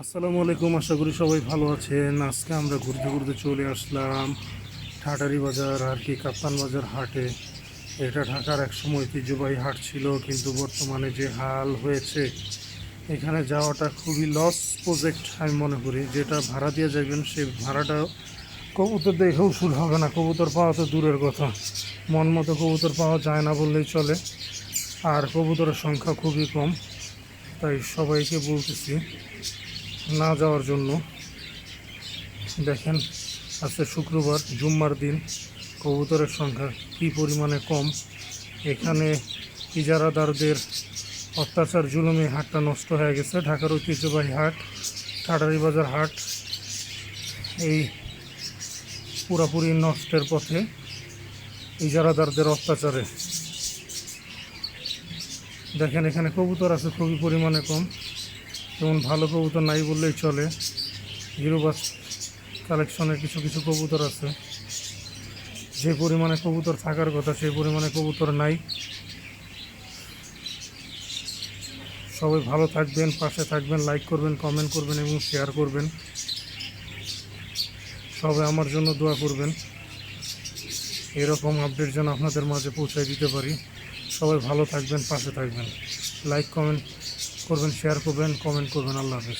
আসসালামু আলাইকুম, আশা করি সবাই ভালো আছেন। আজকে আমরা ঘুরতে ঘুরতে চলে আসলাম ঠাটারি বাজার আর কি কাপ্তান বাজার হাটে। এটা ঢাকার এক সময় ঐতিহ্যবাহী হাট ছিল, কিন্তু বর্তমানে যে হাল হয়েছে এখানে যাওয়াটা খুবই লস প্রজেক্ট আমি মনে করি। যেটা ভাড়া দিয়ে যাবেন সেই ভাড়াটা কবুতর দেখেও শুরু হবে না, কবুতর পাওয়া তো দূরের কথা, মন মতো কবুতর পাওয়া যায় না বললেই চলে। আর কবুতরের সংখ্যা খুবই কম, তাই সবাইকে বলতেছি না যাওয়ার জন্য। দেখেন, আজকে শুক্রবার, জুম্মার দিন, কবুতরের সংখ্যা কী পরিমাণে কম। এখানে ইজারাদারদের অত্যাচার জুলুমে হাটটা নষ্ট হয়ে গেছে। ঢাকার ঐতিহ্যবাহী হাট ঠাটারি বাজার হাট এই পুরাপুরি নষ্টের পথে ইজারাদারদের অত্যাচারে। দেখেন, এখানে কবুতর আছে খুবই পরিমাণে কম, যেমন ভালো কবুতর নাই বললেই চলে। গিরুবাজ কালেকশনের কিছু কিছু কবুতর আছে, যে পরিমাণে কবুতর থাকার কথা সেই পরিমাণে কবুতর নাই। সবাই ভালো থাকবেন, পাশে থাকবেন, লাইক করবেন, কমেন্ট করবেন এবং শেয়ার করবেন। সবাই আমার জন্য দোয়া করবেন, এরকম আপডেট যেন আপনাদের মাঝে পৌঁছায় দিতে পারি। সবাই ভালো থাকবেন, পাশে থাকবেন, লাইক কমেন্ট করবেন, শেয়ার করবেন, কমেন্ট করবেন। আল্লাহ হাফেজ।